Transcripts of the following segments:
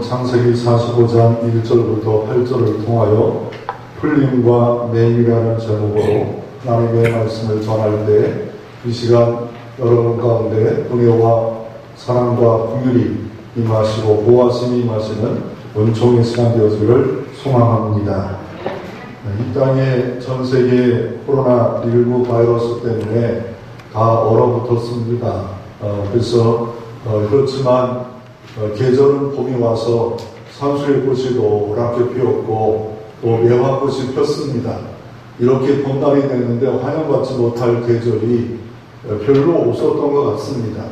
창세기 45장 1절부터 8절을 통하여 풀림과 맹이라는 제목으로 하나님의 말씀을 전할 때 이 시간 여러분 가운데 은혜와 사랑과 긍휼이 임하시고 보호하심이 임하시는 은총의 시간 되어주기를 소망합니다. 이 땅에 전 세계 코로나19 바이러스 때문에 다 얼어붙었습니다. 그래서 그렇지만 계절은 봄이 와서 산수의 꽃이 노랗게 피었고 또 매화꽃이 폈습니다. 이렇게 봄날이 됐는데 환영받지 못할 계절이 별로 없었던 것 같습니다.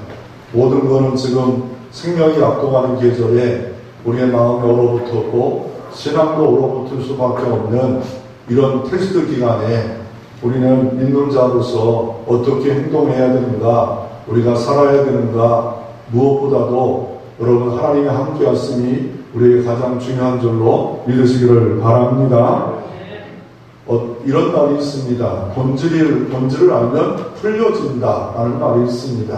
모든 것은 지금 생명이 압도하는 계절에 우리의 마음이 얼어붙었고 신앙도 얼어붙을 수밖에 없는 이런 테스트 기간에 우리는 믿는 자로서 어떻게 행동해야 되는가, 우리가 살아야 되는가, 무엇보다도 여러분 하나님의 함께 하심이 우리의 가장 중요한 줄로 믿으시기를 바랍니다. 이런 말이 있습니다. 본질을 알면 풀려진다 라는 말이 있습니다.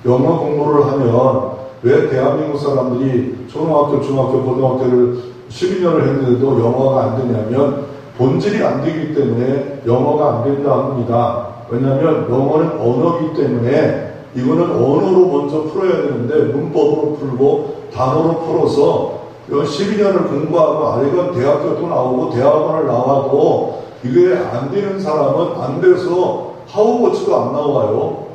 영어 공부를 하면 왜 대한민국 사람들이 초등학교, 중학교, 고등학교를 12년을 했는데도 영어가 안 되냐면 본질이 안 되기 때문에 영어가 안 된다 합니다. 왜냐하면 영어는 언어이기 때문에 이거는 언어로 먼저 풀어야 되는데 문법으로 풀고 단어로 풀어서 12년을 공부하고 아이가 대학교도 나오고 대학원을 나와도 이게 안 되는 사람은 안 돼서 하우버치도 안 나와요.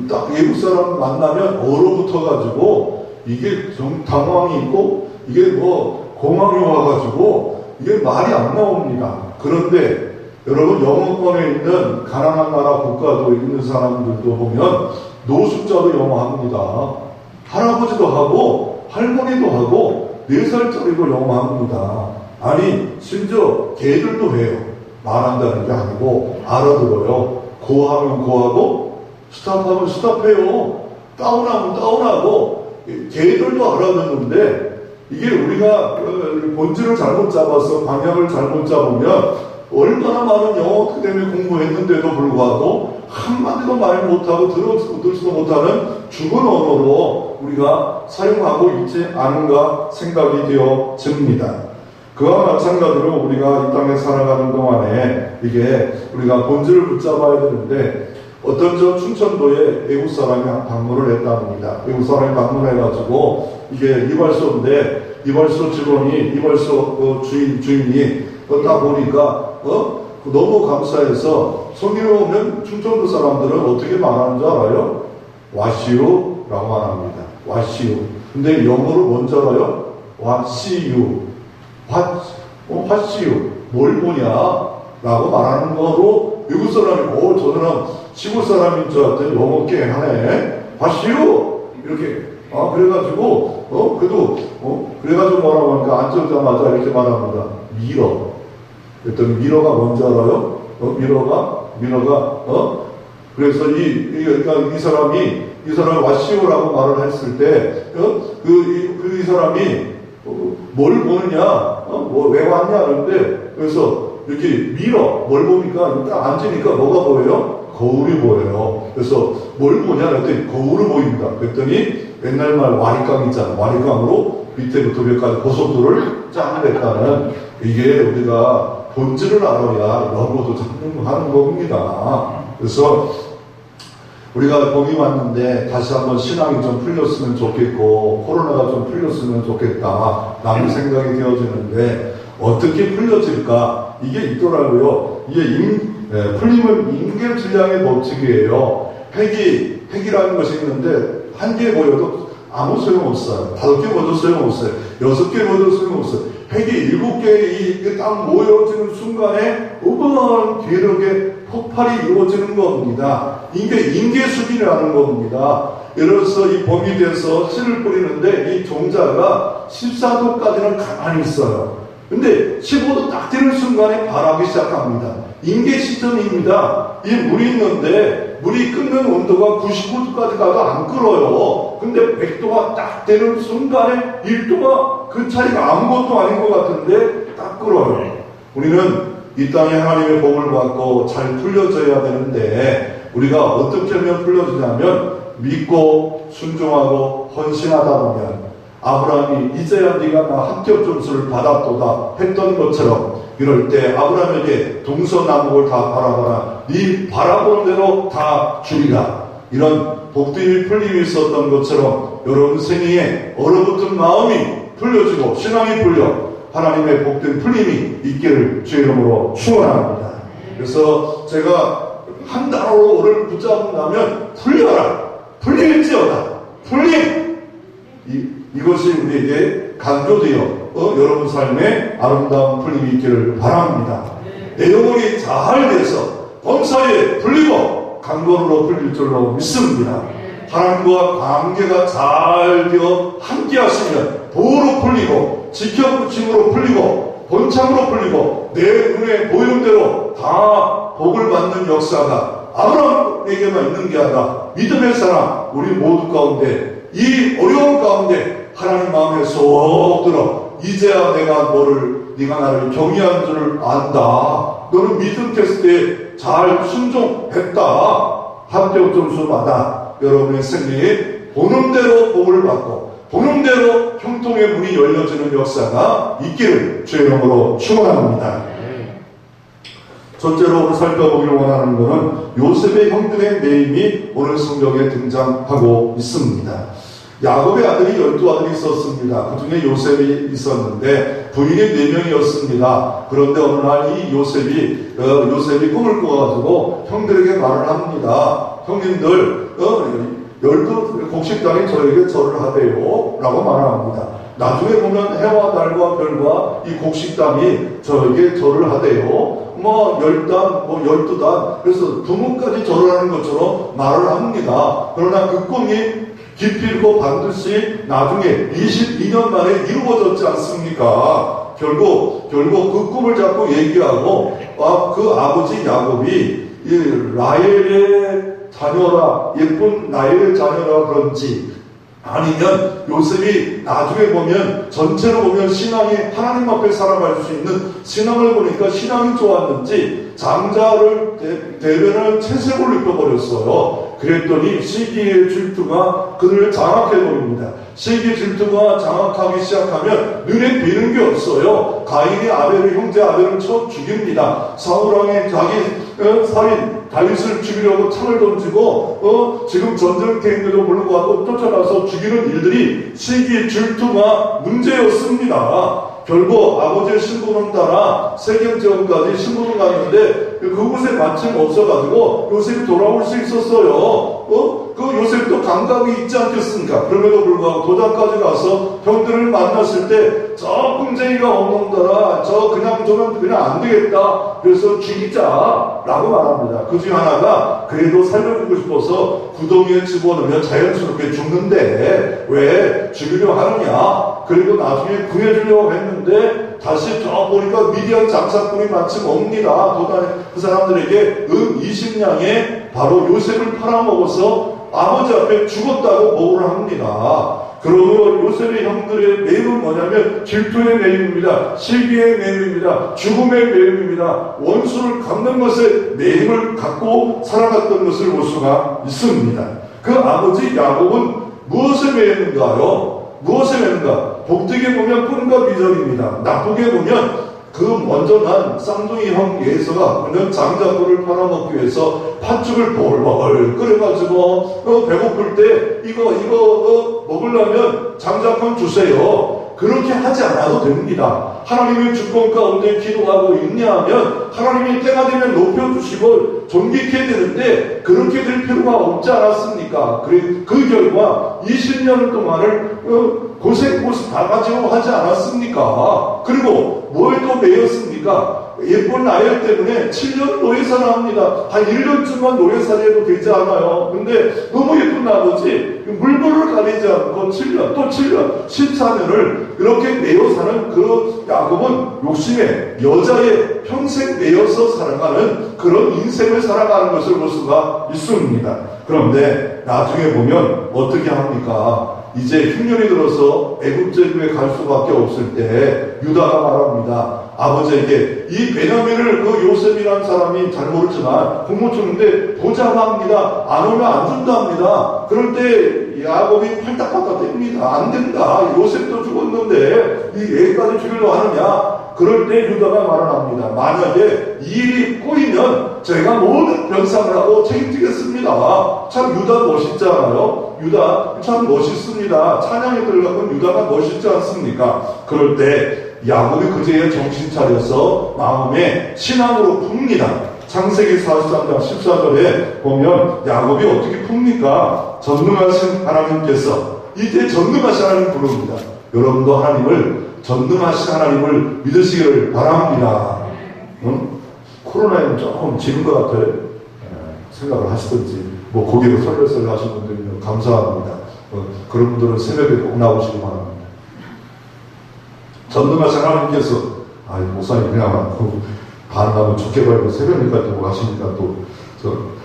딱 외국 사람 만나면 얼어붙어가지고 이게 좀 당황이 있고 이게 공항이 와가지고 이게 말이 안 나옵니다. 그런데 여러분 영어권에 있는 가난한 나라 국가도 있는 사람들도 보면 노숙자도 영어합니다. 할아버지도 하고 할머니도 하고 4살짜리도 영어합니다. 아니 심지어 개들도 해요. 말한다는 게 아니고 알아들어요. 고하면 고하고 스탑하면 스탑해요. 다운하면 다운하고 개들도 알아듣는데 이게 우리가 본질을 잘못 잡아서 방향을 잘못 잡으면 얼마나 많은 영어 어카데미 공부했는데도 불구하고 한마디도 말 못하고 듣지도 못하는 죽은 언어로 우리가 사용하고 있지 않은가 생각이 되어집니다. 그와 마찬가지로 우리가 이 땅에 살아가는 동안에 이게 우리가 본질을 붙잡아야 되는데 어떤 저 춘천도에 외국 사람이 방문을 했답니다. 외국 사람이 방문해가지고 이게 이발소인데 이발소 직원이 이발소 주인이 딱 보니까 너무 감사해서 손님이 오면 충청도 사람들은 어떻게 말하는 줄 알아요? 와시유 라고 말합니다. 와시유. 근데 영어로 뭔지 알아요? 와시유. 화시유. 뭘 보냐? 라고 말하는 거로 외국 사람이 저 사람 시골 사람인 줄 알았더니 영어 꽤 하네. 화시유. 이렇게 그래가지고 그래가지고 뭐라고 하니까 앉자마자 이렇게 말합니다. 미러. 그랬더니 미러가 뭔지 알아요? 미러가 그래서 그러니까 이 사람이 와시오라고 말을 했을 때 이 사람이 뭘 보느냐? 왜 왔냐? 그런데 그래서 이렇게 미러 뭘 보니까 딱 앉으니까 뭐가 보여요? 거울이 보여요. 그래서 뭘 보냐? 그랬더니 거울이 보입니다. 그랬더니 옛날 말 와리깡 있잖아. 와리깡으로 밑에부터 위까지 고속도로를 쫙 냈다는 이게 우리가 본질을 알아야 영어도 하는 겁니다. 그래서 우리가 봄이 왔는데 다시 한번 신앙이 좀 풀렸으면 좋겠고 코로나가 좀 풀렸으면 좋겠다 라는 생각이 되어지는데 어떻게 풀려질까? 이게 있더라고요. 이게 풀림은 인계질량의 법칙이에요. 획이라는 것이 있는데 한 개 모여도 아무 소용없어요. 5개 모여도 소용없어요. 6개 모여도 소용없어요. 획이 7개 이게 딱 모여지는 순간에 괴력의 폭발이 이루어지는 겁니다. 이게 인계수준이라는 겁니다. 예를 들어서 이 봄이 돼서 씨를 뿌리는데 이 종자가 14도까지는 가만히 있어요. 근데 15도 딱 되는 순간에 발하기 시작합니다. 인계 시점입니다. 이 물이 있는데 물이 끓는 온도가 99도까지 가도 안 끓어요. 근데 100도가 딱 되는 순간에 1도가 그 차이가 아무것도 아닌 것 같은데 딱 끓어요. 우리는 이 땅에 하나님의 복을 받고 잘 풀려져야 되는데 우리가 어떻게 하면 풀려지냐면 믿고 순종하고 헌신하다 보면 아브라함이 이제야 네가 나 합격 점수를 받았도다 했던 것처럼 이럴 때 아브라함에게 동서남북을 다 바라봐라. 네 바라보는 대로 다 주리라. 이런 복됨이 풀림이 있었던 것처럼 여러분 생애에 얼어붙은 마음이 풀려지고 신앙이 풀려 하나님의 복된 풀림이 있기를 주 이름으로 축원합니다. 그래서 제가 한 단어로 오를 붙잡는다면 풀려라. 풀릴지어다. 풀림. 이것이 우리에게 강조되어 여러분 삶에 아름다운 풀림이 있기를 바랍니다. 내 영혼이 잘 돼서 범사에 풀리고 강건으로 풀릴 줄로 믿습니다. 하나님과 관계가 잘 되어 함께 하시면 도로 풀리고 지켜붙임으로 풀리고 번창으로 풀리고 내 눈에 보이는 대로 다 복을 받는 역사가 아브라함에게만 있는 게 아니라 믿음의 사람 우리 모두 가운데 이 어려운 가운데 하나님 마음에 쏙 들어 이제야 내가 네가 나를 경외하는 줄을 안다. 너는 믿음 테스트에 잘 순종했다. 합격 점수 받아 여러분의 생애에 보는 대로 복을 받고 보는 대로 형통의 문이 열려지는 역사가 있기를 주의 이름으로 축원합니다. 첫째로 오늘 살펴보기를 원하는 것은 요셉의 형들의 매임이 오늘 성경에 등장하고 있습니다. 야곱의 아들이 12아들이 있었습니다. 그 중에 요셉이 있었는데 부인이 4명이었습니다. 그런데 어느 날 이 요셉이 꿈을 꿔가지고 형들에게 말을 합니다. 형님들 12 곡식당이 저에게 절을 하대요 라고 말합니다. 나중에 보면 해와 달과 별과 이 곡식당이 저에게 절을 하대요. 10단, 12단, 그래서 부모까지 절을 하는 것처럼 말을 합니다. 그러나 그 꿈이 기필코 반드시 나중에 22년 만에 이루어졌지 않습니까? 결국 그 꿈을 잡고 얘기하고 그 아버지 야곱이 이 라헬의 자녀라, 예쁜 라헬의 자녀라 그런지 아니면 요셉이 나중에 보면 전체로 보면 신앙이 하나님 앞에 살아갈 수 있는 신앙을 보니까 신앙이 좋았는지 장자를 대변을 채색으로 입혀버렸어요. 그랬더니 시기의 질투가 그들을 장악해버립니다. 시기의 질투가 장악하기 시작하면 눈에 뵈는 게 없어요. 가인이 형제 아벨을 쳐 죽입니다. 사울왕이 자기 살인 다윗을 죽이려고 창을 던지고 지금 전쟁터인데도 불구하고 쫓아가서 죽이는 일들이 시기의 질투가 문제였습니다. 결국 아버지의 신분을 따라 세겜 지역까지 신분을 갔는데 그곳에 마침 없어가지고 요셉이 돌아올 수 있었어요. 그 요셉도 감각이 있지 않겠습니까? 그럼에도 불구하고 도단까지 가서 형들을 만났을 때 저 끔쟁이가 없는더라. 저 저는 그냥 안 되겠다. 그래서 죽이자라고 말합니다. 그 중에 하나가 그래도 살려주고 싶어서 구덩이에 집어넣으면 자연스럽게 죽는데 왜 죽이려 하느냐? 그리고 나중에 구해주려고 했는데 다시 저 보니까 미디안 장사꾼이 마침 옵니다. 도단에 그 사람들에게 20냥에 바로 요셉을 팔아먹어서 아버지 앞에 죽었다고 보고를 합니다. 그러므로 요셉의 형들의 매임은 뭐냐면 질투의 매임입니다. 시기의 매임입니다. 죽음의 매임입니다. 원수를 갚는 것에 매임을 갖고 살아갔던 것을 볼 수가 있습니다. 그 아버지 야곱은 무엇을 매였는가요? 무엇을 매는가? 복되게 보면 꿈과 비전입니다. 나쁘게 보면 그 먼저 난 쌍둥이 형 예서가 그는 장자꿀을 팔아먹기 위해서 팥죽을 벌벌 끓여가지고 배고플 때 이거 먹으려면 장자권 주세요. 그렇게 하지 않아도 됩니다. 하나님의 주권 가운데 기도하고 있냐하면 하나님이 때가 되면 높여주시고 존귀케 되는데 그렇게 될 필요가 없지 않았습니까? 그 결과 20년 동안을 고생 다 가지고 하지 않았습니까? 그리고 뭘 또 매였습니까? 예쁜 라헬 때문에 7년 노예살을 합니다. 한 1년쯤만 노예살이 해도 되지 않아요. 근데 너무 예쁜 아버지 물건을 가리지 않고 7년 또 7년 14년을 이렇게 매여 사는 그 야곱은 욕심에 여자의 평생 매여서 살아가는 그런 인생을 살아가는 것을 볼 수가 있습니다. 그런데 나중에 보면 어떻게 합니까? 이제 흉년이 들어서 애굽 제국에 갈 수밖에 없을 때 유다가 말합니다. 아버지에게 이 베냐민을 그 요셉이라는 사람이 잘 모르지만 공모 주는데 보자고 합니다. 안 오면 안 준다 합니다. 그럴 때 야곱이 팔딱팔딱 됩니다. 안 된다. 요셉도 죽었는데 이 애까지 죽이려고 하느냐. 그럴 때 유다가 말을 합니다. 만약에 이 일이 꼬이면 제가 모든 병상을 하고 책임지겠습니다. 참 유다 멋있지 않아요? 유다 참 멋있습니다. 찬양에 들어가면 유다가 멋있지 않습니까? 그럴 때 야곱이 그제야 정신 차려서 마음에 신앙으로 풉니다. 창세기 43장 14절에 보면 야곱이 어떻게 풉니까? 전능하신 하나님께서, 이때 전능하신 하나님 부릅니다. 여러분도 하나님을, 전능하신 하나님을 믿으시기를 바랍니다. 응? 코로나에는 조금 지는 것 같아요. 생각을 하시든지, 뭐 고개를 설레설레 하시는 분들은 감사합니다. 그런 분들은 새벽에 꼭 나오시기 바랍니다. 전능하신 하나님께서, 목사님 그냥 반응하면 좋게 말고 새벽까지 뭐 하시니까 또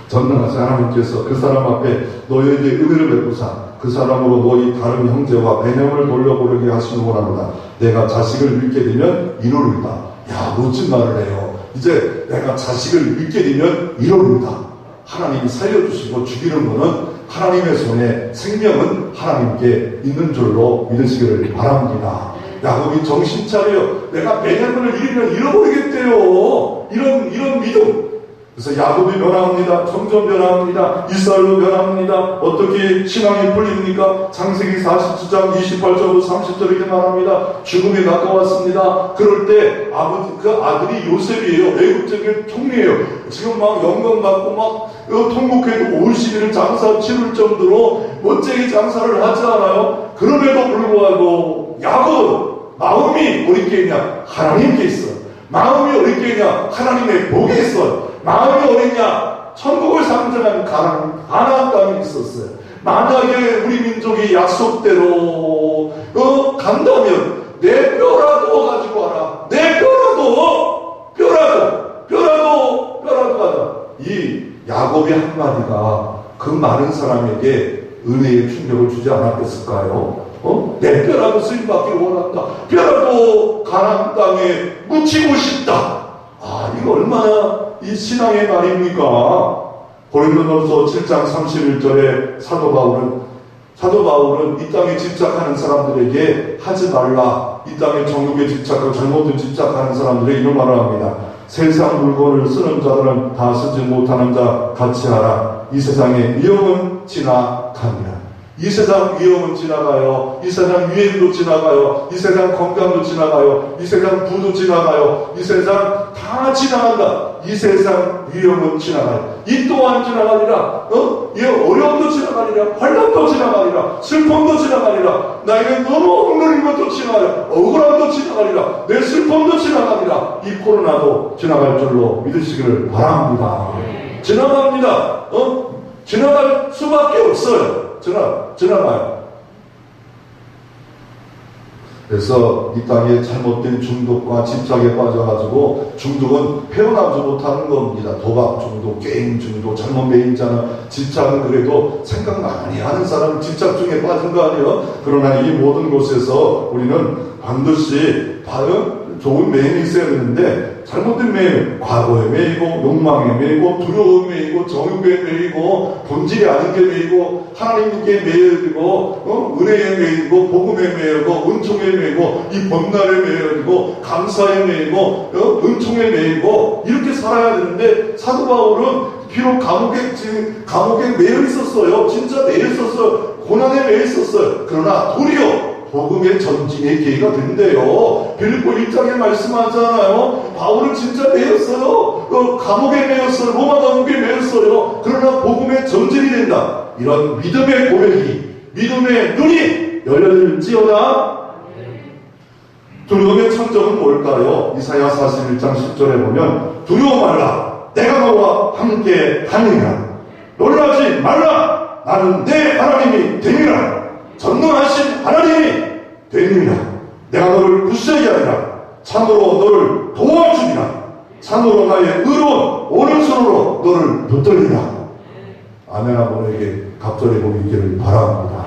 전능하신 하나님께서 그 사람 앞에 너희에게 은혜를 베푸사 그 사람으로 너희 다른 형제와 매념을 돌려보려게 하시는구나. 내가 자식을 잃게 되면 이루리다. 야, 멋진 말을 해요. 이제 내가 자식을 잃게 되면 이루리다. 하나님이 살려주시고 죽이는 것은 하나님의 손에, 생명은 하나님께 있는 줄로 믿으시기를 바랍니다. 야곱이 정신 차려요. 내가 베냐민을 잃으면 잃어버리겠대요. 이런 믿음. 그래서 야곱이 변합니다. 점점 변합니다. 이스라엘로 변합니다. 어떻게 신앙이 풀립니까? 창세기 47장 28절부터 30절 이렇게 말합니다. 죽음이 가까웠습니다. 그럴 때 그 아들이 요셉이에요. 애국적인 총리예요. 지금 막 영광 받고 막 통곡해도 올 시기를 장사 치를 정도로 멋지게 장사를 하지 않아요? 그럼에도 불구하고 야곱은 마음이 어디께 있냐? 하나님께 있어. 마음이 어디께 있냐? 하나님의 복에 있어. 마음이 어딨냐? 천국을 상징하는 가나안 땅이 있었어요. 만약에 우리 민족이 약속대로 간다면 내 뼈라도 가지고 와라. 내 뼈라도 가자. 이 야곱의 한마디가 그 많은 사람에게 은혜의 충격을 주지 않았겠을까요? 내 뼈라도 쓰임받기를 원한다. 뼈라도 가나안 땅에 묻히고 싶다. 이거 얼마나 이 신앙의 말입니까? 고린도전서 7장 31절에 사도 바울은 이 땅에 집착하는 사람들에게 하지 말라. 이 땅에 정욕에 집착하고 잘못된 집착하는 사람들에게 이런 말을 합니다. 세상 물건을 쓰는 자들은 다 쓰지 못하는 자 같이 하라. 이 세상의 위험은 지나갑니다. 이 세상 위험은 지나가요. 이 세상 유행도 지나가요. 이 세상 건강도 지나가요. 이 세상 부도 지나가요. 이 세상 다 지나간다. 이 세상 위험은 지나가요. 이 또한 지나가리라. 이 어려움도 지나가리라. 환난도 지나가리라. 슬픔도 지나가리라. 나에게 너무 억눌린 것도 지나가리라. 억울함도 지나가리라. 내 슬픔도 지나가리라. 이 코로나도 지나갈 줄로 믿으시기를 바랍니다. 지나갑니다. 지나갈 수밖에 없어요. 지나가요. 그래서 이 땅에 잘못된 중독과 집착에 빠져가지고 중독은 헤어나오지 못하는 겁니다. 도박 중독, 게임 중독, 잘못 매인 자는 집착은 그래도 생각 많이 하는 사람은 집착 중에 빠진 거 아니에요? 그러나 이 모든 곳에서 우리는 반드시 좋은 매임이 있어야 되는데 잘못된 매임, 과거에 매이고 욕망에 매이고 두려움에 매이고 정욕에 매이고 본질이 아닌 게 매이고 하나님께 매이고 은혜에 매이고 복음에 매이고 은총에 매이고 이 법날에 매이고 감사에 매이고 은총에 매이고 이렇게 살아야 되는데 사도 바울은 비록 감옥에 매여 있었어요. 진짜 매여 있었어요. 고난에 매여 있었어요. 그러나 도리어 복음의 전진의 기회가 된대요. 빌립보 1장에 말씀하잖아요. 바울은 진짜 매였어요. 감옥에 매였어요. 로마 감옥에 매였어요. 그러나 복음의 전진이 된다. 이런 믿음의 고백이, 믿음의 눈이 열려질지어다. 두려움의 청정은 뭘까요? 이사야 41장 10절에 보면 두려워 말라. 내가 너와 함께 하느니라. 놀라지 말라. 나는 내 하나님이 되니라. 전능하신 하나님이 되니라. 내가 너를 굳세게 하리라. 참으로 너를 도와주리라. 참으로 나의 의로운 오른손으로 너를 붙들리라. 아멘. 아버지에게 갑절의 복이 있기를 바랍니다.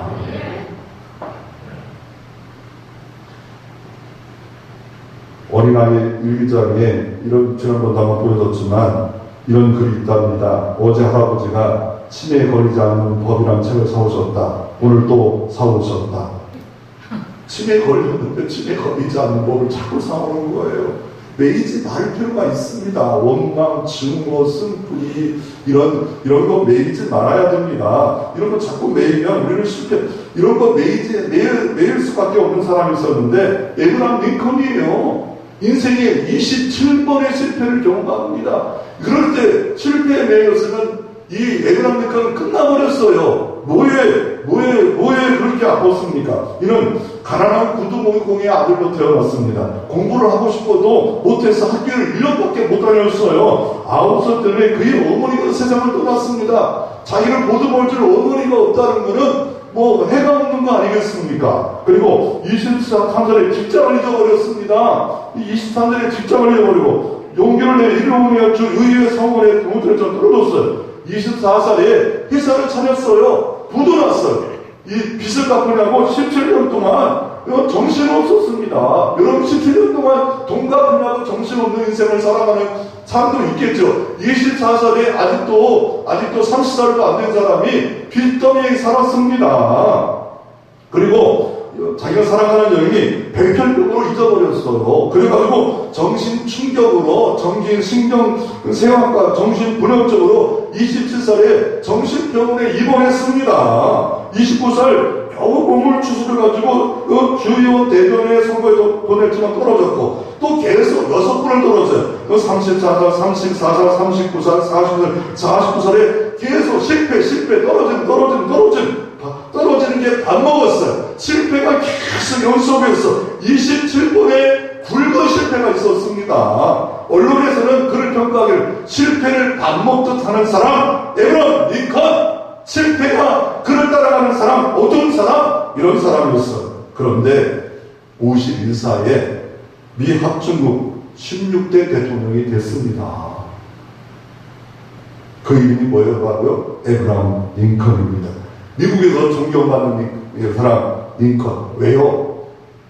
어린아이 일기장에 이런, 지난번도 한번 보여줬지만 이런 글이 있답니다. 어제 할아버지가 치매에 걸리지 않는 법이라는 책을 사오셨다. 오늘 또 사오셨다. 치매 걸렸는데 치매 걸리지 않는 법을 자꾸 사오는 거예요. 매이지 말 필요가 있습니다. 원망, 증오, 승부리 이런 거 매이지 말아야 됩니다. 이런 거 자꾸 매이면 우리는 실패. 이런 거 매일 수밖에 없는 사람이 있었는데 에브라함 링컨이에요. 인생에 27번의 실패를 경험합니다. 그럴 때 실패에 매였으면 이 에브라함 링컨은 끝나버렸어요. 뭐에 그렇게 아팠습니까? 이는 가난한 구두공의 아들로 태어났습니다. 공부를 하고 싶어도 못해서 학교를 1년밖에 못 다녔어요. 9살 때문에 그의 어머니가 세상을 떠났습니다. 자기를 보듬어줄 어머니가 없다는 것은 뭐 해가 없는 거 아니겠습니까? 그리고 23살에 직장을 잊어버렸습니다. 23살에 직장을 잊어버리고 용기를 내 일어오며 주 의회 성원에 동들에 좀 떨어졌어요. 24살에 회사를 차렸어요. 부도 났어요. 이 빚을 갚으려고 17년 동안 정신없었습니다. 여러분 17년 동안 돈 갚으려고 정신없는 인생을 살아가는 사람도 있겠죠. 24살에 아직도 30살도 안 된 사람이 빚더미에 살았습니다. 그리고 자기가 살아가는 여인이 백혈병으로 잊어버렸어요. 그래가지고 정신 충격으로 신경세화과 정신불협적으로 27살에 정신병원에 입원했습니다. 29살 겨우 몸을 추스려가지고 주의원 대변에 선거에도 보냈지만 떨어졌고 또 계속 6번을 떨어져요. 34살, 34살, 39살, 40살, 49살에 계속 실패 떨어지는 게 밥 먹었어요. 실패가 계속 연속해서 27번의 굵은 실패가 있었습니다. 언론에서는 그를 평가하기를 실패를 밥 먹듯 하는 사람 에브라함 링컨, 실패가 그를 따라가는 사람 어두운 사람 이런 사람이었어요. 그런데 51사에 미 합중국 16대 대통령이 됐습니다. 그 이름이 뭐예요? 에브라함 링컨입니다. 미국에서 존경받는 사람 링컨. 왜요?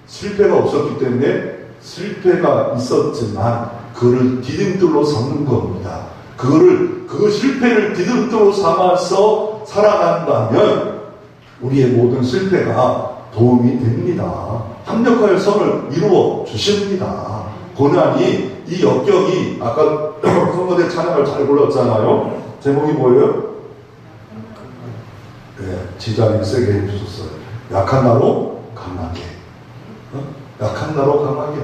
실패가 없었기 때문에 실패가 있었지만 그를 디딤돌로 삼는 겁니다. 그 실패를 디딤돌로 삼아서 살아간다면 우리의 모든 실패가 도움이 됩니다. 합력하여 선을 이루어 주십니다. 고난이 이 역경이 아까 선거대 찬양을 잘 불렀잖아요. 제목이 뭐예요? 네, 지장이 세게 해주셨어요. 약한 나로 강하게. 약한 나로 강하게.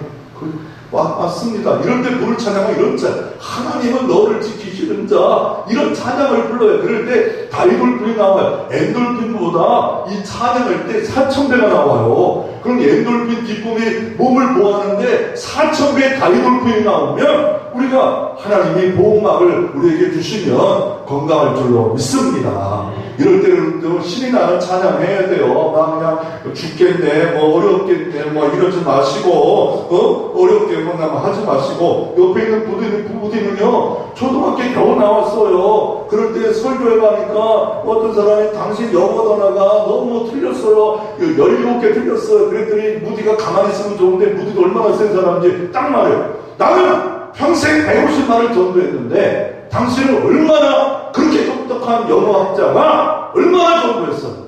맞습니다. 이럴 때 부를 찬양은 이런 찬양. 하나님은 너를 지키시는 자. 이런 찬양을 불러요. 그럴 때 다이돌핀이 나와요. 엔돌핀보다 이 찬양할 때 4,000배가 나와요. 그럼 엔돌핀 기쁨이 몸을 보호하는데 4,000배의 다이돌핀이 나오면 우리가 하나님이 보호막을 우리에게 주시면 건강할 줄로 믿습니다. 이럴 때는 신이 나는 찬양해야 돼요. 나 그냥 죽겠네, 어렵겠네, 이러지 마시고, 어렵게 하지 마시고, 옆에 있는 부부들은요, 초등학교 겨우 나왔어요. 그럴 때 설교해 가니까 어떤 사람이 당신 영어 단어가 너무 틀렸어요. 17개 틀렸어요. 그랬더니 무디가 가만히 있으면 좋은데 무디도 얼마나 센 사람인지 딱 말해요. 나는 평생 150만을 전도했는데 당신은 얼마나 그렇게 똑똑한 영어학자가 얼마나 전도했어요.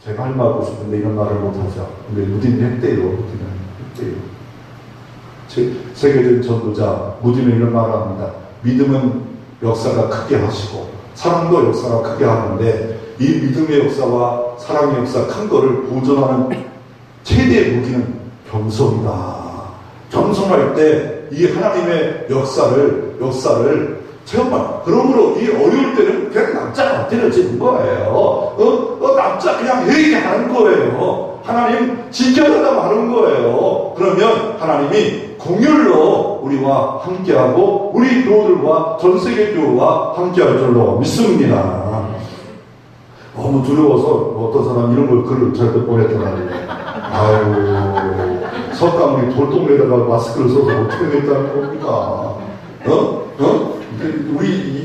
제가 할 말 하고 싶은데 이런 말을 못하죠. 근데 무디는 했대요. 세계적인 전도자 무디는 이런 말을 합니다. 믿음은 역사가 크게 하시고 사랑도 역사가 크게 하는데 이 믿음의 역사와 사랑의 역사 큰 거를 보존하는 최대의 무기는 겸손이다. 겸손할 때 이 하나님의 역사를 체험할. 그러므로 이 어려울 때는 그냥 납작 엎드려지는 거예요. 납작 그냥 회개하는 거예요. 하나님 지켜달라고 하는 거예요. 그러면 하나님이 공율로 우리와 함께하고 우리 교우들과 전세계 교우와 함께할 줄로 믿습니다. 너무 두려워서 어떤 사람 이런 걸 글을 절대 보냈더라고요. 아유, 석가모니 돌동네에다가 마스크를 써서 어떻게 됐다는 겁니까?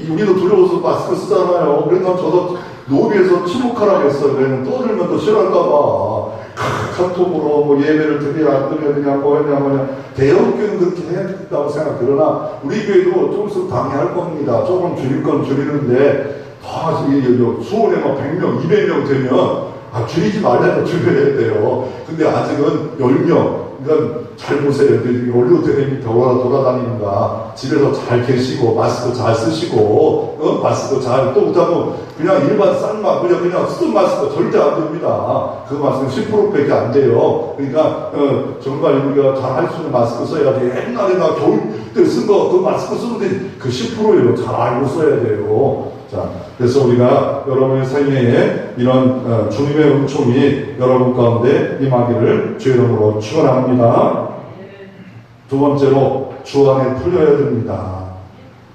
우리도 두려워서 마스크 쓰잖아요. 그래서 저도 노비에서 침묵하라고 했어요. 왜냐면 떠들면 또 싫어할까봐. 카톡으로 예배를 드려야 안 드려야 되냐, 뭐냐. 대형교회는 그렇게 해야 된다고 생각. 그러나 우리 교회도 조금씩 방해할 겁니다. 조금 줄일 건 줄이는데, 수원에 100명, 200명 되면, 줄이지 말라도 줄여야 돼요. 근데 아직은 10명, 그러니까 잘 보세요. 올리브대님이 돌아다니는가, 집에서 잘 계시고, 마스크 잘 쓰시고, 마스크 잘, 또 그렇다고 그냥 일반 싼 그냥 쓰던 마스크 절대 안 됩니다. 그 마스크 10%밖에 안 돼요. 그러니까, 정말 우리가 잘 할 수 있는 마스크 써야지. 옛날에 나 겨울 때 쓴 거, 그 마스크 쓰는데 그 10%예요. 잘 알고 써야 돼요. 자, 그래서 우리가 여러분의 생애에 이런 주님의 은총이 여러분 가운데 임하기를 주의 이름으로 축원합니다. 두 번째로 주 안에 풀려야 됩니다.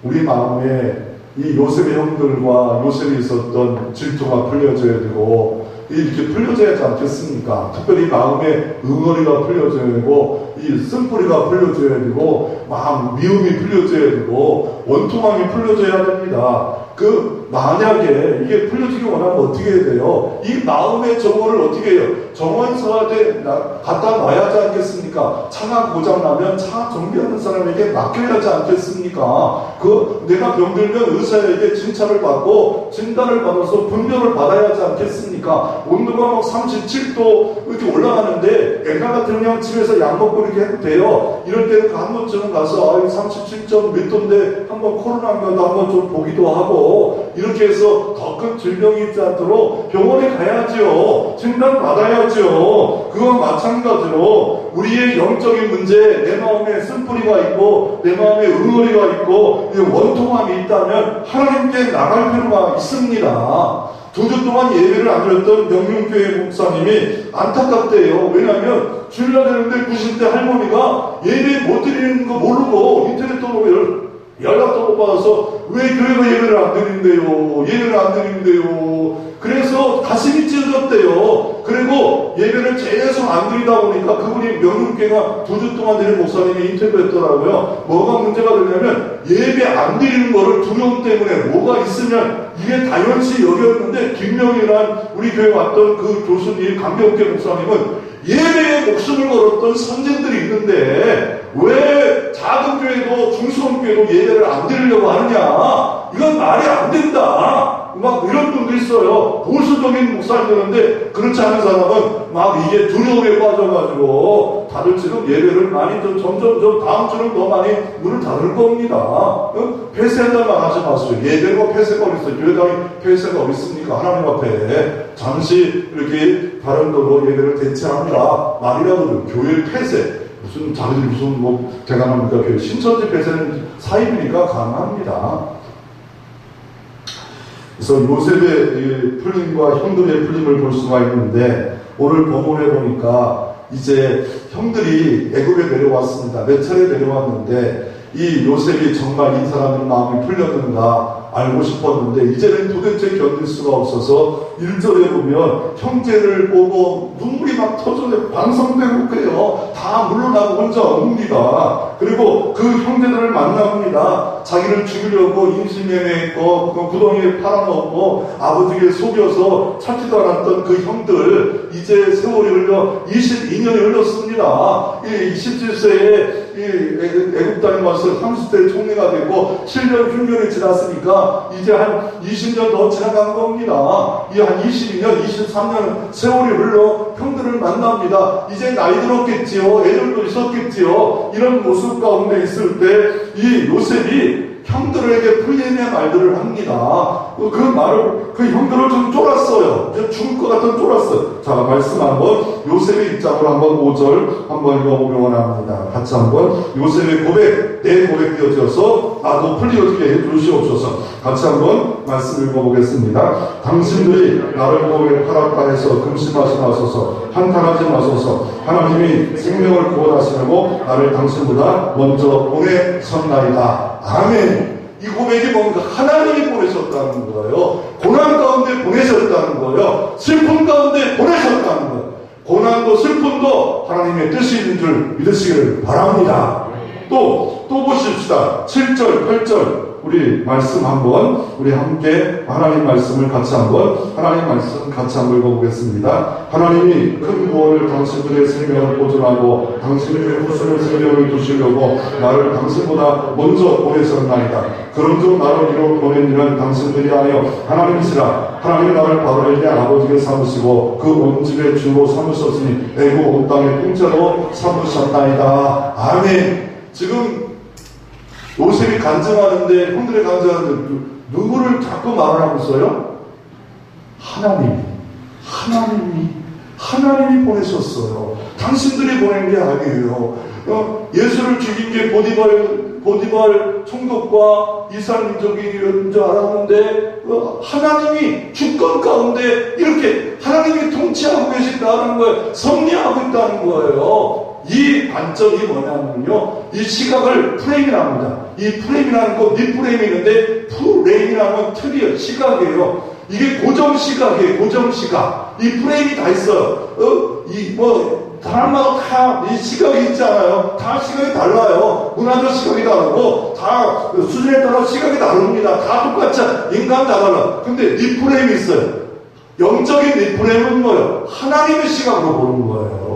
우리 마음에 이 요셉의 형들과 요셉이 있었던 질투가 풀려져야 되고 이렇게 풀려져야 하지 않겠습니까? 특별히 마음에 응어리가 풀려져야 되고 이 쓴뿌리가 풀려져야 되고 마음 미움이 풀려져야 되고 원통함이 풀려져야 됩니다. 만약에 이게 풀려지기 원하면 어떻게 해야 돼요? 이 마음의 정원을 어떻게 해요? 정원서한테 갖다 놔야 하지 않겠습니까? 차가 고장나면 차 정비하는 사람에게 맡겨야 하지 않겠습니까? 내가 병들면 의사에게 진찰을 받고 진단을 받아서 분별을 받아야 하지 않겠습니까? 온도가 막 37도 이렇게 올라가는데 애가 같은 그냥 집에서 약 먹고 이렇게 해도 돼요. 이럴 때는 한 번쯤은 가서 37점 몇 도인데 한번 코로나인가도 한번 좀 보기도 하고 이렇게 해서 더 큰 질병이 있지 않도록 병원에 가야지요. 진단 받아야지요. 그와 마찬가지로 우리의 영적인 문제, 내 마음에 쓴뿌리가 있고 내 마음에 응어리가 있고 원통함이 있다면 하나님께 나갈 필요가 있습니다. 2주 동안 예배를 안 드렸던 명륜교회 목사님이 안타깝대요. 왜냐하면 주일날 되는데 90대 할머니가 예배 못 드리는 거 모르고 인터넷으로 연락도 못 받아서 왜 교회가 예배를 안 드린대요. 그래서 가슴이 찢어졌대요. 그리고 예배를 계속 안 드리다 보니까 그분이 명륜교회가 2주 동안 드린 목사님이 인터뷰했더라고요. 뭐가 문제가 되냐면 예배 안 드리는 거를 두려움 때문에 뭐가 있으면 이게 당연시 여겼는데 김명이란 우리 교회 왔던 그 교수님 강병태 목사님은 예배에 목숨을 걸었던 선진들이 있는데 왜 작은 교회도 중소교회도 예배를 안 드리려고 하느냐? 이건 말이 안 된다. 막 이런 분도 있어요. 보수적인 목사님들인데 그렇지 않은 사람은 막 이게 두려움에 빠져가지고 다들 지금 예배를 많이 점점 다음 주는 더 많이 문을 닫을 겁니다. 폐쇄한다는 말 하지 마세요. 예배가 폐쇄가 어디 있어요? 교회당이 폐쇄가 어디 있습니까? 하나님 앞에 잠시 이렇게 다른 걸로 예배를 대체합니다. 말이라도 교회 폐쇄. 자기들이 무슨 대단합니까? 교회 신천지 폐쇄는 사입이니까 가능합니다. 그래서 요셉의 풀림과 형들의 풀림을 볼 수가 있는데 오늘 본문에 보니까 이제 형들이 애굽에 내려왔습니다. 몇 차례 내려왔는데 이 요셉이 정말 이 사람의 마음이 풀렸는가 알고 싶었는데 이제는 도대체 견딜 수가 없어서 1절에 보면 형제를 보고 눈물이 막 터져요. 반성되고 그래요. 다 물러나고 혼자 옵니다. 그리고 그 형제들을 만납니다. 자기를 죽이려고 임신매매했고 구덩이에 팔아넣고 아버지를 속여서 찾지도 않았던 그 형들 이제 세월이 흘러 22년이 흘렀습니다. 27세에 애국 땅에 와서 30대 총리가 되고 7년 흉년이 지났으니까 이제 한 20년 더 지나간 겁니다. 이 한 22년, 23년 세월이 흘러 형들을 만납니다. 이제 나이 들었겠지요. 애들도 있었겠지요. 이런 모습 가운데 있을 때 이 요셉이 형들에게 풀림의 말들을 합니다. 그 형들을 좀 쫄았어요. 죽을 것 같은 쫄았어요. 자, 말씀 한번 요셉의 입장으로 한번 5절 한번 읽어보기 원합니다. 같이 한번 요셉의 고백, 내 고백 되어져서 나도 풀리게 해주시옵소서. 같이 한번 말씀 읽어보겠습니다. 당신들이 나를 보고 허락하여서 금심하지 마소서, 한탄하지 마소서. 하나님이 생명을 구원하시려고 나를 당신보다 먼저 보내셨나이다. 아멘. 이 고백이 뭔가 하나님이 보내셨다는 거예요. 고난 가운데 보내셨다는 거예요. 슬픔 가운데 보내셨다는 거예요. 고난도 슬픔도 하나님의 뜻이 있는 줄 믿으시기를 바랍니다. 또 보십시다. 7절, 8절. 우리 말씀 한번 우리 함께 하나님 말씀을 같이 한번 하나님 말씀 같이 한번 읽어보겠습니다. 하나님이 큰 구원을 당신들의 생명을 보존하고 당신들의 후손의 생명을 두시려고 나를 당신보다 먼저 보내셨나이다. 그런즉 나를 이로 보낸 이는 당신들이 하여 하나님이시라. 하나님이 나를 바로에게 아버지께 삼으시고 그 온 집의 주로 삼으셨으니 애국 온 땅의 통째로 삼으셨나이다. 아멘. 지금 요셉이 간증하는데, 형들이 간증하는데 누구를 자꾸 말을 하고 있어요? 하나님이 보내셨어요. 당신들이 보낸 게 아니에요. 예수를 죽인 게 보디발 총독과 이스라엘 민족인 줄 알았는데 하나님이 주권 가운데 이렇게 하나님이 통치하고 계신다는 거예요. 섭리하고 있다는 거예요. 이 관점이 뭐냐면요, 이 시각을 프레임이라고 합니다. 이 프레임이라는 거, 밑프레임이 있는데 프레임이라는 건 틀이에요. 시각이에요. 이게 고정시각이에요. 고정시각. 이 프레임이 다 있어요. 사람마다 다 이 시각이 있잖아요. 다 시각이 달라요. 문화적 시각이 다르고 다 수준에 따라 시각이 다릅니다. 다 똑같지 않아요. 인간 다 달라. 근데 리프레임이 있어요. 영적인 리프레임은 뭐예요? 하나님의 시각으로 보는 거예요.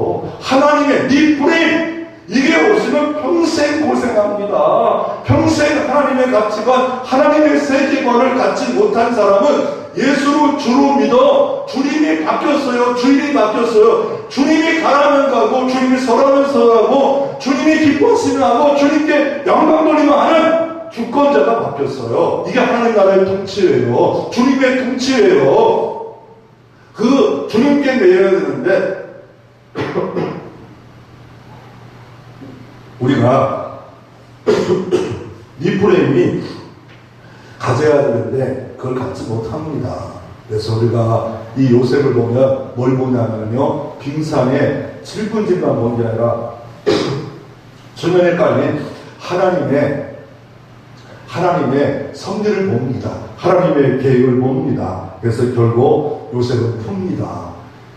하나님의 리프레임. 이게 없으면 평생 고생합니다. 평생 하나님의 가치관, 하나님의 세계관을 갖지 못한 사람은 예수를 주로 믿어 주님이 바뀌었어요. 주인이 바뀌었어요. 주님이 가라면 가고 주님이 서라면 서라고 주님이 기뻐하시면 하고 주님께 영광 돌리면 하는 주권자가 바뀌었어요. 이게 하나님 나라의 통치예요. 주님의 통치예요. 그 주님께 매여야 되는데 우리가 리프레임이 가져야 되는데 그걸 갖지 못합니다. 그래서 우리가 이 요셉을 보면 뭘 보냐면요, 빙산에 7분지만 보는 게 아니라 수면에 깔린 하나님의 섭리를 봅니다. 하나님의 계획을 봅니다. 그래서 결국 요셉은 풉니다.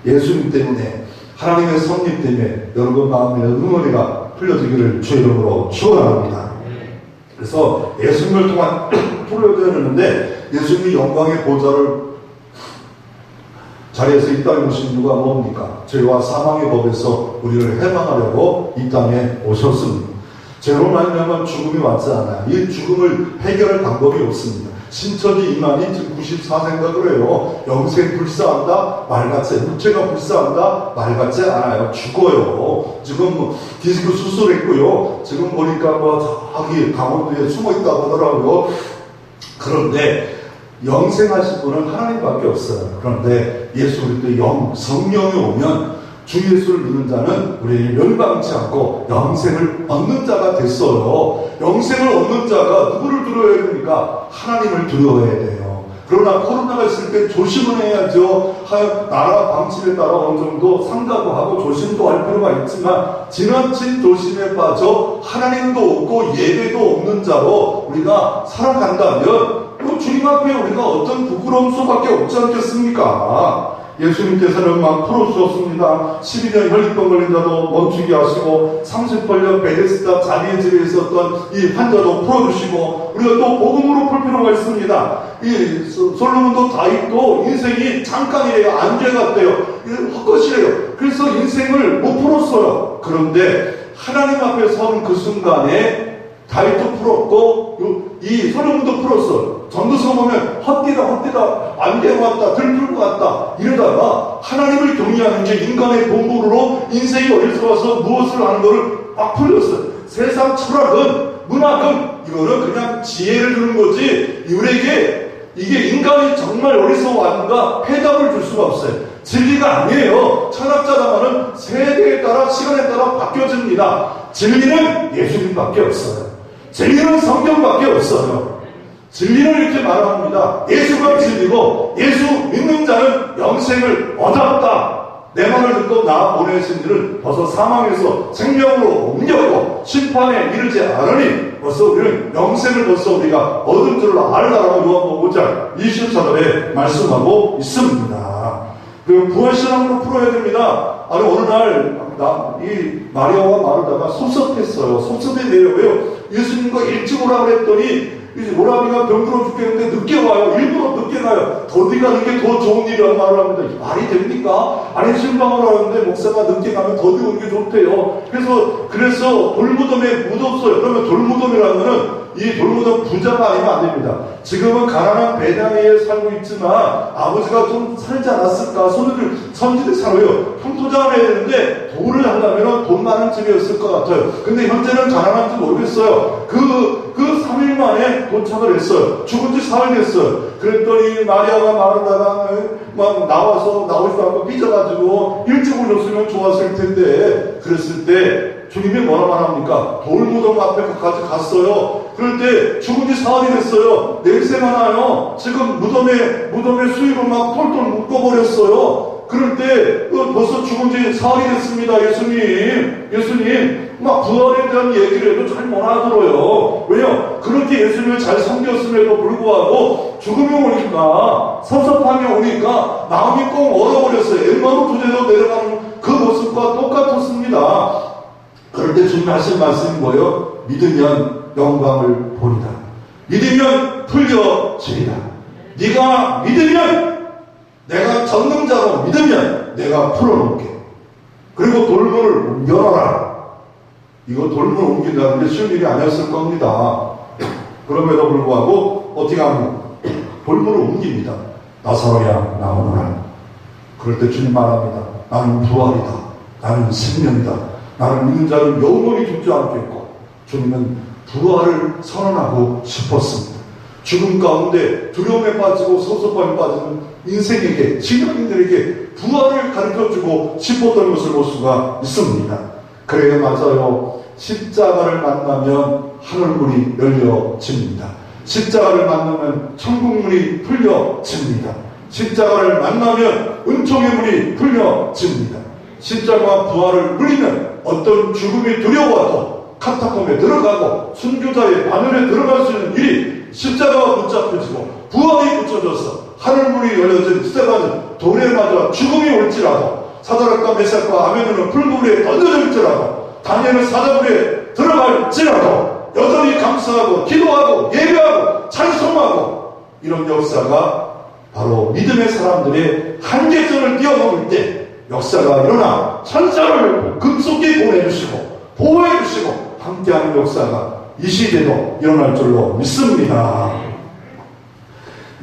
예수님 때문에, 하나님의 섭리 때문에 여러분 마음에 응원이가 풀려지기를 주의 이름으로 축원합니다. 그래서 예수님을 통한 풀어야 되는데, 예수님이 영광의 보좌를 자리에서 이 땅에 오신 이유가 뭡니까? 죄와 사망의 법에서 우리를 해방하려고 이 땅에 오셨습니다. 죄로 말미암아 죽음이 왔지 않아요. 이 죽음을 해결할 방법이 없습니다. 신천지 이만희 지금 94세인가 그래요. 영생 불사한다? 말같이. 육체가 불사한다? 말같지 않아요. 죽어요. 지금 디스크 수술했고요. 지금 보니까 저기 강원도에 숨어있다고 하더라고요. 그런데 영생하신 분은 하나님밖에 없어요. 그런데 예수 그리스도 성령이 오면 주 예수를 믿는 자는 우리에게 멸망치 않고 영생을 얻는 자가 됐어요. 영생을 얻는 자가 누구를 두려워해야 됩니까? 하나님을 두려워해야 돼요. 그러나 코로나가 있을 때 조심은 해야죠. 나라 방침에 따라 어느 정도 상가도 하고 조심도 할 필요가 있지만 지나친 조심에 빠져 하나님도 없고 예배도 없는 자로 우리가 살아간다면 주님 앞에 우리가 어떤 부끄러움 수밖에 없지 않겠습니까? 예수님께서는 막 풀어주셨습니다. 12년 혈류병 걸린 자도 멈추게 하시고 38년 베데스다 자기의 집에 있었던 이 환자도 풀어주시고 우리가 또 복음으로 풀 필요가 있습니다. 이 솔로몬도 다윗도 인생이 잠깐이에요. 안개 같대요. 헛것이래요. 그래서 인생을 못 풀었어요. 그런데 하나님 앞에 서는 그 순간에 다윗도 풀었고 이 솔로몬도 풀었어요. 전도서 보면 헛디다 안개가 왔다 들풀고 왔다 이러다가 하나님을 경외하는 게 인간의 본보로 인생이 어디서 무엇을 하는 거를 막 풀렸어요. 세상 철학은 문학은 이거는 그냥 지혜를 주는 거지 우리에게 이게 인간이 정말 어디서 왔는가 해답을 줄 수가 없어요. 진리가 아니에요. 철학자라면 세대에 따라 시간에 따라 바뀌어집니다. 진리는 예수님밖에 없어요. 진리는 성경밖에 없어요. 진리는 이렇게 말합니다. 예수가 진리고 예수 믿는 자는 영생을 얻었다. 내 말을 듣고 나 보내신 이는 벌써 사망에서 생명으로 옮겨고 심판에 이르지 않으니 벌써 우리는 영생을 벌써 우리가 얻은 줄을 알라라고 요한복음 5장 24절에 말씀하고 있습니다. 그리고 부활신앙으로 풀어야 됩니다. 아니 어느 날 이 마리아와 마르다가 섭섭했어요. 섭섭했네요. 왜요? 예수님과 일찍 오라고 했더니 이제 오라비가 병들어 죽겠는데 늦게 와요. 일부러 늦게 가요. 더디 가는 게 더 좋은 일이라고 말을 합니다. 말이 됩니까? 아니, 신방을 하는데 목사가 늦게 가면 더디 오는 게 좋대요. 그래서 돌무덤에 묻었어요. 그러면 돌무덤이라면은 이 돌무덤 부자가 아니면 안 됩니다. 지금은 가난한 배당에 살고 있지만 아버지가 좀 살지 않았을까? 선지들 살아요. 평토장을 해야 되는데 돌을 하려면 돈 많은 집이었을 것 같아요. 근데 현재는 가난한지 모르겠어요. 그 3일 만에 도착을 했어요. 죽은 지 4일 됐어요. 그랬더니 마리아가 마르다가 막 나오지도 않고 삐져가지고 일찍 오셨으면 좋았을 텐데, 그랬을 때 주님이 뭐라 말합니까? 돌무덤 앞에까지 갔어요. 그럴 때 죽은 지 4일이 됐어요. 냄새가 나요. 지금 무덤에 수위로 막 털털 묶어버렸어요. 그럴 때 벌써 죽은 지 4일이 됐습니다. 예수님 막 부활에 대한 얘기를 해도 잘 못 알아들어요. 왜요? 그렇게 예수님을 잘 섬겼음에도 불구하고 죽음이 오니까, 섭섭함이 오니까 마음이 꽁 얼어버렸어요. 엠마오 도제로 내려가는 그 모습과 똑같았습니다. 그럴 때 주님 하신 말씀이 뭐예요? 믿으면 영광을 보리라. 믿으면 풀려지리라. 네가 믿으면, 내가 전능자로 믿으면 내가 풀어놓을게. 그리고 돌문을 옮겨놔라. 이거 돌문을 옮긴다는 게 쉬운 일이 아니었을 겁니다. 그럼에도 불구하고 어떻게 하면 돌문을 옮깁니다. 나사로야 나오너라. 그럴 때 주님 말합니다. 나는 부활이다. 나는 생명이다. 나를 믿는 자는 영원히 죽지 않겠고. 주님은 부활을 선언하고 싶었습니다. 죽음 가운데 두려움에 빠지고 섭섭함에 빠지는 인생에게, 신앙인들에게 부활을 가르쳐주고 싶었던 것을 볼 수가 있습니다. 그래요, 맞아요. 십자가를 만나면 하늘문이 열려집니다. 십자가를 만나면 천국문이 풀려집니다. 십자가를 만나면 은총의 문이 풀려집니다. 십자가와 부활을 누리면 어떤 죽음이 두려워도 카타콤에 들어가고 순교자의 바늘에 들어갈 수 있는 일이 십자가와 붙잡혀지고 부활이 붙여져서 하늘문이 열려진 스테반은 돌에 맞아 죽음이 올지라도, 사드락과 메삭과 아벤노는 불구불에 던져질지라도, 다니엘은 사자굴에 들어갈지라도 여전히 감사하고 기도하고 예배하고 찬송하고, 이런 역사가 바로 믿음의 사람들의 한계점을 뛰어넘을 때 역사가 일어나 천사를 급속히 보내주시고 보호해주시고 함께하는 역사가 이 시대도 일어날 줄로 믿습니다.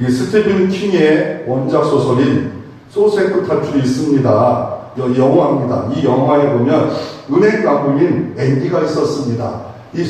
이 스티븐 킹의 원작 소설인 쇼생크 탈출이 있습니다. 영화입니다. 이 영화에 보면 은행 강부인 앤디가 있었습니다. 이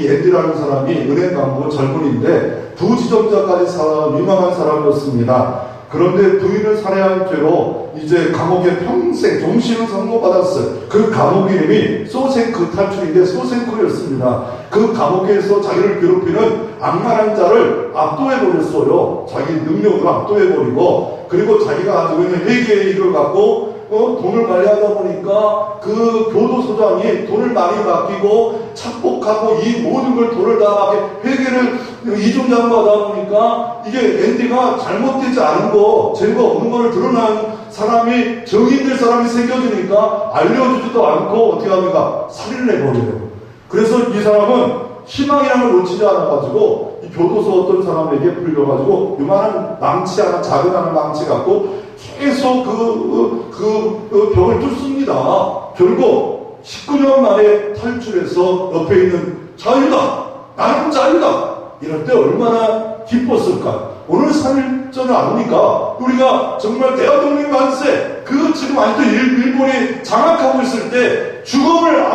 앤디라는 사람이 은행 강부 젊은이인데 부지정자까지 유명한 사람이었습니다. 그런데 부인을 살해한 죄로 이제 감옥에 평생 종신을 선고받았어요. 그 감옥 이름이 쇼생크 탈출인데 쇼생크였습니다. 그 감옥에서 자기를 괴롭히는 악랄한 자를 압도해버렸어요. 자기 능력으로 압도해버리고, 그리고 자기가 가지고 있는 회계의 일을 갖고 돈을 관리하다 보니까 그 교도소장이 돈을 많이 맡기고 착복하고 이 모든 걸 돈을 다 회계를 이중장부하다 보니까 이게 앤디가 잘못되지 않은 거, 죄가 없는 거를 드러난 사람이, 정의될 사람이 생겨지니까 알려주지도 않고 어떻게 합니까? 살인을 해버려요. 그래서 이 사람은 희망이라는 걸 놓치지 않아가지고 이 교도소 어떤 사람에게 불려가지고 요만한 망치 하나, 작은 하나 망치 갖고 계속 그 벽을 뚫습니다. 결국 19년 만에 탈출해서 옆에 있는 자유다! 나는 자유다! 이럴 때 얼마나 기뻤을까? 오늘 3일 전에 안 오니까 우리가 정말 대한독립 만세, 지금 아직도 일본이 장악하고 있을 때 죽음을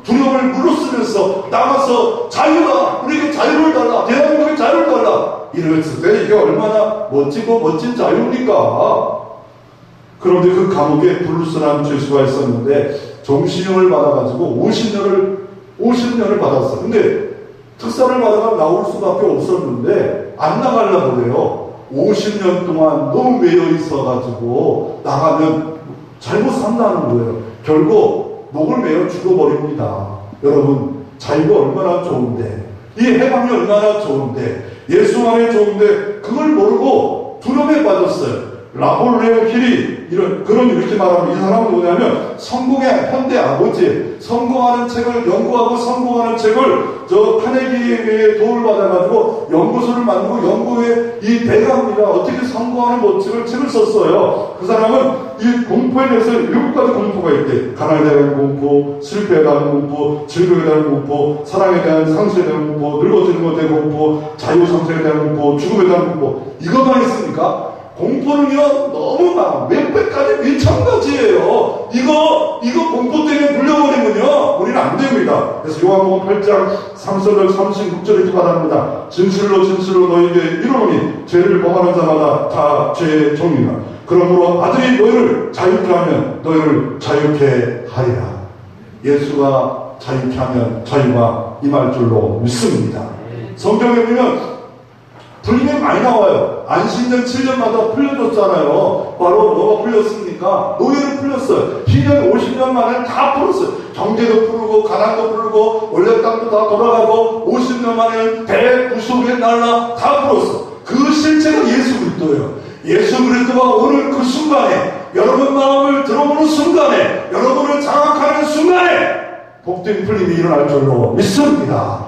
두려움을 물러쓰면서 나가서 자유다! 우리에게 자유를 달라! 대한민국에 자유를 달라! 이랬을 때 이게 얼마나 멋지고 멋진 자유입니까? 그런데 그 감옥에 불루스라는 죄수가 있었는데 종신형을 받아가지고 50년을 받았어요. 근데 특사를 받아가 나올 수밖에 없었는데 안 나가려고 그래요. 50년 동안 너무 매여 있어가지고 나가면 잘못 산다는 거예요. 결국 목을 매어 죽어버립니다. 여러분, 자유가 얼마나 좋은데, 이 해방이 얼마나 좋은데, 예수 안에 좋은데 그걸 모르고 두려움에 빠졌어요. 라볼레 힐이 그런 이렇게 말하면 이 사람은 뭐냐면 성공의 현대 아버지, 성공하는 책을 연구하고 성공하는 책을 저 카네기의 도움을 받아가지고 연구소를 만들고 연구의 이 대가입니다. 어떻게 성공하는 법칙을 책을 썼어요. 그 사람은 이 공포에 대해서 7가지 공포가 있대. 가난에 대한 공포, 실패에 대한 공포, 즐거움에 대한 공포, 사랑에 대한 상실에 대한 공포, 늙어지는 것에 대한 공포, 자유상실에 대한 공포, 죽음에 대한 공포. 이것만 있습니까? 공포는요 너무 많아. 몇백 가지, 몇천 가지예요. 이거 공포 때문에 물려버리면요 우리는 안 됩니다. 그래서 요한복음 8장 3절 36절 이렇게 말합니다. 진실로 너희에게 이르노니 죄를 범하는 자마다 다 죄의 종이라. 그러므로 아들이 너희를 자유케 하면 너희를 자유케 하리라. 예수가 자유케 하면 자유가 임할 줄로 믿습니다. 성경에 보면 풀림이 많이 나와요. 안식년 7년마다 풀려줬잖아요. 바로 뭐가 풀렸습니까? 노예를 풀렸어요. 희년 50년 만에 다 풀었어요. 경제도 풀고 가난도 풀고 원래 땅도 다 돌아가고 50년 만에 대구속의 날라 다 풀었어. 그 실체가 예수 그리스도예요. 예수 그리스도가 오늘 그 순간에 여러분 마음을 들어보는 순간에 여러분을 장악하는 순간에 복된 풀림이 일어날 줄로 믿습니다.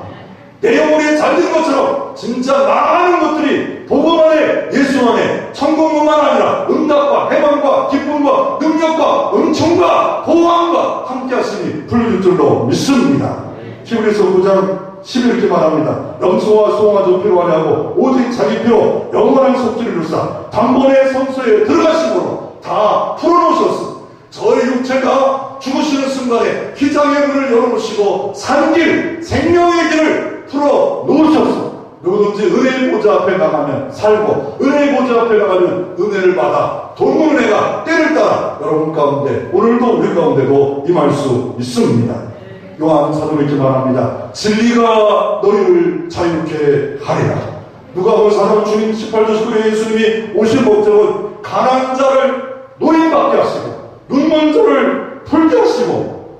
내 영혼에 잠든 것처럼 진짜 많은 것들이 복음 안에 예수 안에 천국뿐만 아니라 응답과 해방과 기쁨과 능력과 은총과 보호함과 함께 하시니 풀릴 줄로 믿습니다. 히브리서 9장 10일 이렇게 말합니다. 염소와 소가 좀 필요하냐고 오직 자기 피로 영원한 속죄를 이루사 단번에 성소에 들어가심으로 다 풀어놓으셨습니다. 저의 육체가 죽으시는 순간에 기장의 문을 열어놓으시고 산길 생명의 길을 풀어 놓으셨어. 누구든지 은혜의 보좌 앞에 나가면 살고 은혜의 보좌 앞에 나가면 은혜를 받아 도는 은혜가 때를 따라 여러분 가운데 오늘도 우리 가운데도 임할 수 있습니다. 요한 사도는 이렇게 말합니다. 진리가 너희를 자유케 하리라. 누가복음 4장 주님 18절 19절에 예수님이 오신 목적은 가난한 자를 노인받게 하시고 눈먼 자를 풀게 하시고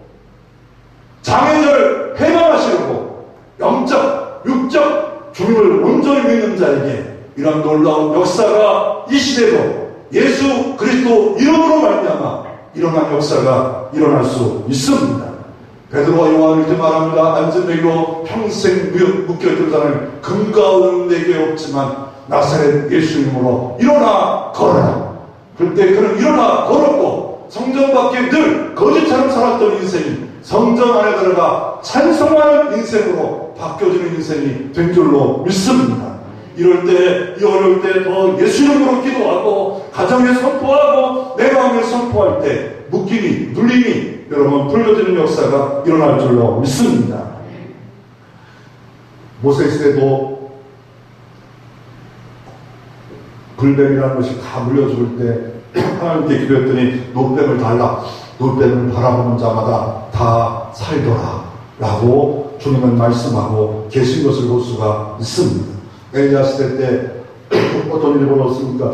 장애자를 해방하시고 영적, 육적 주님을 온전히 믿는 자에게 이런 놀라운 역사가 이 시대도 예수 그리스도 이름으로 말미암아 일어난 역사가 일어날 수 있습니다. 베드로와 요한은 이렇게 말합니다. 안전대기로 평생 묶여있던 자는 금과 은은 내게 없지만 나사렛 예수 이름으로 일어나 걸어라. 그때 그는 일어나 걸었고 성전 밖에 늘 거짓처럼 살았던 인생이 성전 안에 들어가 찬송하는 인생으로 바뀌어지는 인생이 된 줄로 믿습니다. 이럴 때, 이 어려울 때 더 예수 이름으로 기도하고 가정에 선포하고 내 마음에 선포할 때 묶임이, 눌림이 여러분 풀려지는 역사가 일어날 줄로 믿습니다. 모세 시대도 불뱀이라는 것이 다 물려죽을 때 하나님께 기도했더니 노뱀을 달라. 노뱀을 바라보는 자마다 다 살더라 라고 주님은 말씀하고 계신 것을 볼 수가 있습니다. 엘리야 시대 때 어떤 일이 벌어졌습니까?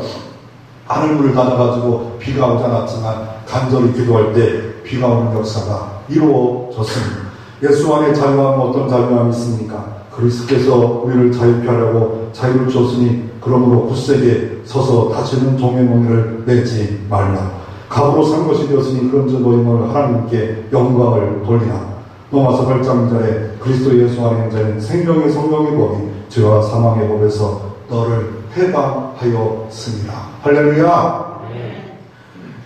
하늘문을 닫아가지고 비가 오지 않았지만 간절히 기도할 때 비가 오는 역사가 이루어졌습니다. 예수 안에 자유함은 어떤 자유함이 있습니까? 그리스도께서 우리를 자유케 하려고 자유를 줬으니 그러므로 굳세게 서서 다시는 종의 몽해를 내지 말라. 값으로 산 것이 되었으니 그런즉 너희는 하나님께 영광을 돌리라. 로마서 8장 2절에 그리스도 예수 안에 있는 자는 생명의 성령의 법이 죄와 사망의 법에서 너를 해방하였습니다. 할렐루야.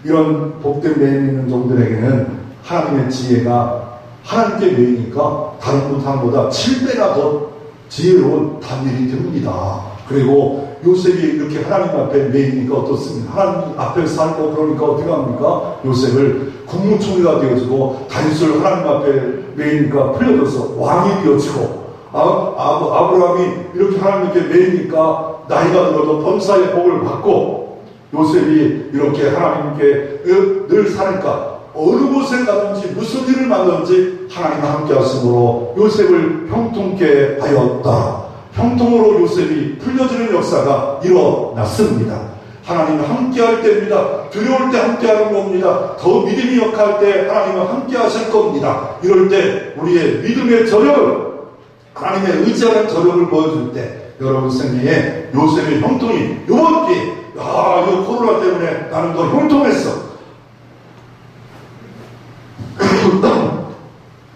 이런 복된 메인 있는 종들에게는 하나님의 지혜가 하나님께 메이니까 다른 사람보다 7배나 더 지혜로운 단일이 됩니다. 그리고 요셉이 이렇게 하나님 앞에 메이니까 어떻습니까? 하나님 앞에 살고 그러니까 어떻게 합니까? 요셉을 국무총리가 되어지고 다윗을 하나님 앞에 메이니까 풀려져서 왕이 되어지고 아브라함이 이렇게 하나님께 메이니까 나이가 들어도 범사의 복을 받고 요셉이 이렇게 하나님께 늘 사니까 어느 곳에 가든지 무슨 일을 만든지 하나님과 함께 하심으로 요셉을 형통케 하였다. 형통으로 요셉이 풀려지는 역사가 일어났습니다. 하나님과 함께 할 때입니다. 두려울 때 함께 하는 겁니다. 더 믿음이 역할 때 하나님과 함께 하실 겁니다. 이럴 때 우리의 믿음의 저력을 하나님의 의지하는 저력을 보여줄 때 여러분 생명에 요셉의 형통이 이번 기회에 이 코로나 때문에 나는 더 형통했어.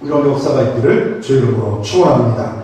이런 역사가 있기를 주의 이름으로 축원합니다.